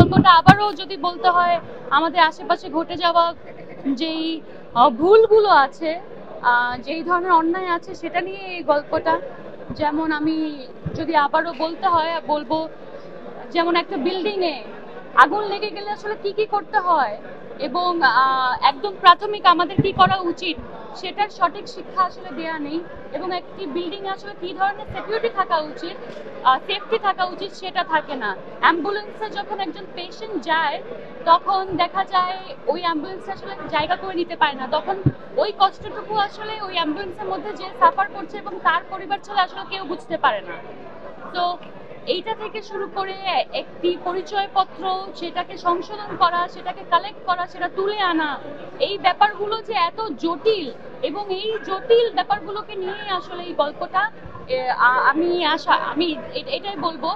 গল্পটা আবারও যদি বলতে হয় আমাদের আশেপাশে ঘটে যাওয়া যেই ভুলগুলো আছে, যেই ধরনের অন্যায় আছে সেটা নিয়ে এই গল্পটা। যেমন আমি যদি আবারও বলতে হয় বলবো, যেমন একটা বিল্ডিং এ আগুন লেগে গেলে আসলে কি কি করতে হয় এবং একদম প্রাথমিক আমাদের কি করা উচিত সেটার সঠিক শিক্ষা আসলে দেয়া নেই, এবং একটি বিল্ডিং এ আসলে কি ধরনের সিকিউরিটি থাকা উচিত, সেফটি থাকা উচিত সেটা থাকে না। অ্যাম্বুলেন্সে যখন একজন পেশেন্ট যায় তখন দেখা যায় ওই অ্যাম্বুলেন্সে আসলে জায়গা করে নিতে পারে না, তখন ওই কষ্টটুকু আসলে ওই অ্যাম্বুলেন্সের মধ্যে যে সাফার করছে এবং তার পরিবার ছাড়া আসলে কেউ বুঝতে পারে না। তো এইটা থেকে শুরু করে একটি পরিচয়পত্র, সেটাকে সংশোধন করা, সেটাকে কালেক্ট করা, সেটা তুলে আনা, এই ব্যাপারগুলো যে এত জটিল, এবং এই জটিল ব্যাপারগুলোকে নিয়ে আসলে এই গল্পটা। আমি এটাই বলবো,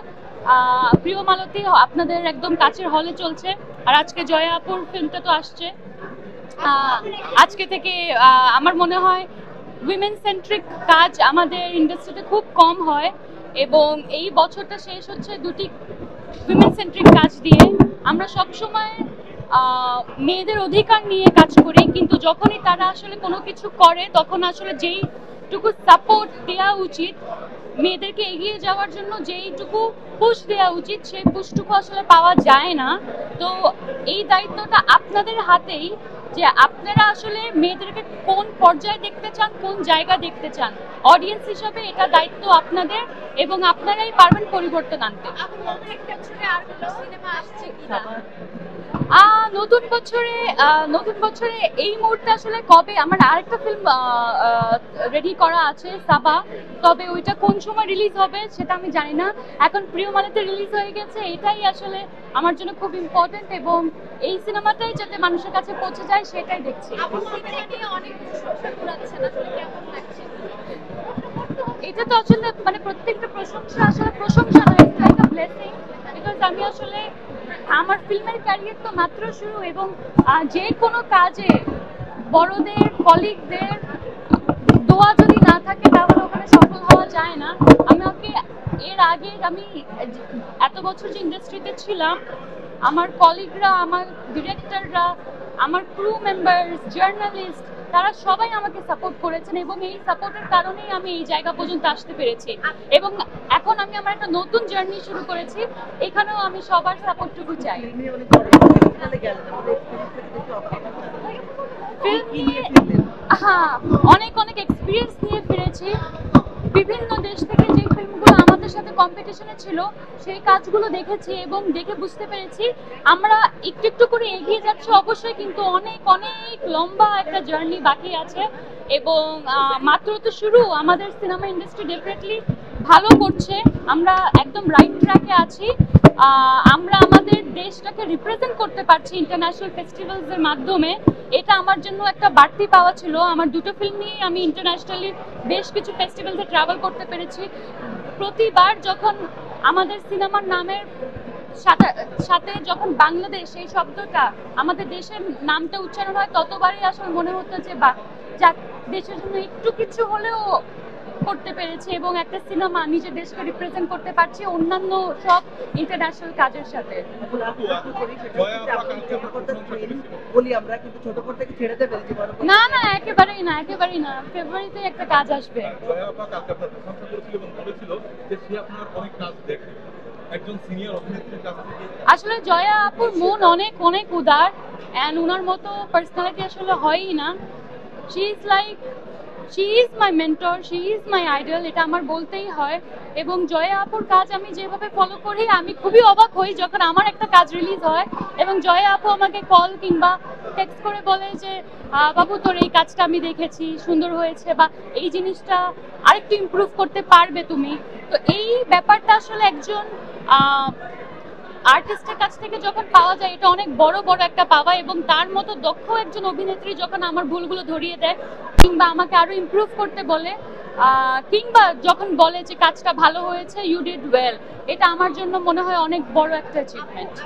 প্রিয় মালতী আপনাদের একদম কাছের হলে চলছে, আর আজকে জয়া আপুর ফিল্মটা তো আসছে। আজকে থেকে আমার মনে হয় উইমেন সেন্ট্রিক কাজ আমাদের ইন্ডাস্ট্রিতে খুব কম হয়, এবং এই বছরটা শেষ হচ্ছে দুটি উইমেন সেন্ট্রিক কাজ দিয়ে। আমরা সবসময় মেয়েদের অধিকার নিয়ে কাজ করি, কিন্তু যখনই তারা আসলে কোনো কিছু করে তখন আসলে যেইটুকু সাপোর্ট দেওয়া উচিত, মেয়েদেরকে এগিয়ে যাওয়ার জন্য যেইটুকু পুশ দেওয়া উচিত সেই পুশটুকু আসলে পাওয়া যায় না। তো এই দায়িত্বটা আপনাদের হাতেই, যে আপনারা আসলে মেয়েদেরকে কোন পর্যায়ে দেখতে চান, কোন জায়গা দেখতে চান। অডিয়েন্স হিসাবে এটা দায়িত্ব আপনাদের, এবং আপনারাই পারবেন পরিবর্তন আনতে। নতুন বছরে এই মুহূর্তে আসলে কবে আমার আরেকটা ফিল্ম রেডি করা আছে, সাবা, তবে ওইটা কোন সময় রিলিজ হবে সেটা আমি জানি না। এখন প্রিয় মালতীতে রিলিজ হয়ে গেছে, এটাই আসলে আমার জন্য খুব ইম্পর্টেন্ট, এবং এই সিনেমাটাই যাতে মানুষের কাছে পৌঁছে যায় সেটাই দেখছি। এটা তো আসলে মানে প্রত্যেকটা প্রশংসা আসলে প্রশংসা নয়, it's like a blessing, because আমি আসলে আমার ফিল্মের ক্যারিয়ার তো মাত্র শুরু, এবং যে কোনো কাজে বড়দের কলিগদের দোয়া যদি না থাকে তাহলে ওখানে সফল হওয়া যায় না। আমাকে এর আগে আমি এত বছর যে ইন্ডাস্ট্রিতে ছিলাম, আমার কলিগরা, আমার ডিরেক্টররা, আমার ক্রু মেম্বার্স, জার্নালিস্ট, তারা সবাই আমাকে সাপোর্ট করেছেন, এবং এই সাপোর্টের কারণেই আমি এই জায়গা পর্যন্ত আসতে পেরেছি, এবং এখন আমি আমার একটা নতুন জার্নি শুরু করেছি, এখানেও আমি সবার সাপোর্টটুকু চাই। হ্যাঁ, অনেক এক্সপিরিয়েন্স নিয়ে ফিরেছি। বিভিন্ন দেশ থেকে যে ফিল্মগুলো আমাদের সাথে কম্পিটিশনে ছিল সেই কাজগুলো দেখেছি, এবং দেখে বুঝতে পেরেছি আমরা একটু একটু করে এগিয়ে যাচ্ছি অবশ্যই, কিন্তু অনেক লম্বা একটা জার্নি বাকি আছে, এবং মাত্র তো শুরু। আমাদের সিনেমা ইন্ডাস্ট্রি ডেফিনেটলি ভালো করছে, আমরা একদম রাইট ট্র্যাকে আছি। আমরা আমাদের দেশটাকে রিপ্রেজেন্ট করতে পারছি ইন্টারন্যাশনাল ফেস্টিভ্যালসের মাধ্যমে, এটা আমার জন্য একটা বাড়তি পাওয়া ছিল। আমার দুটো ফিল্ম নিয়ে আমি ইন্টারন্যাশনালি বেশ কিছু ফেস্টিভ্যালসে ট্রাভেল করতে পেরেছি। প্রতিবার যখন আমাদের সিনেমার নামের সাথে যখন বাংলাদেশ এই শব্দটা, আমাদের দেশের নামটা উচ্চারণ হয়, ততবারই আসলে মনে হতো যে দেশের জন্য একটু কিছু হলেও করতে পেরেছি, এবং একটা সিনেমা নিজের দেশকে রিপ্রেজেন্ট করতে পারছি অন্যান্য সব ইন্টারন্যাশনাল কাজের সাথে। না, একেবারেই না, ফেব্রুয়ারিতে একটা কাজ আসবে। আসলে জয়া আপুর মন অনেক উদার, এন্ড উনার মতো পার্সোনালিটি আসলে হয়ই না। She is my mentor, she is my idol, এটা আমার বলতেই হয়। এবং জয়া আপুর কাজ আমি যেভাবে ফলো করি, আমি খুবই অবাক হই যখন আমার একটা কাজ রিলিজ হয় এবং জয়া আপু আমাকে কল কিংবা টেক্সট করে বলে যে বাবু তোর এই কাজটা আমি দেখেছি, সুন্দর হয়েছে, বা এই জিনিসটা আরেকটু ইমপ্রুভ করতে পারবে তুমি। তো এই ব্যাপারটা আসলে একজন আর্টিস্টের কাছ থেকে যখন পাওয়া যায়, এটা অনেক বড় একটা পাওয়া, এবং তার মতো দক্ষ একজন অভিনেত্রী যখন আমার ভুলগুলো ধরিয়ে দেয় কিংবা আমাকে আরো ইমপ্রুভ করতে বলে, কিংবা যখন বলে যে কাজটা ভালো হয়েছে, ইউ ডিড ওয়েল, এটা আমার জন্য মনে হয় অনেক বড় একটা অ্যাচিভমেন্ট।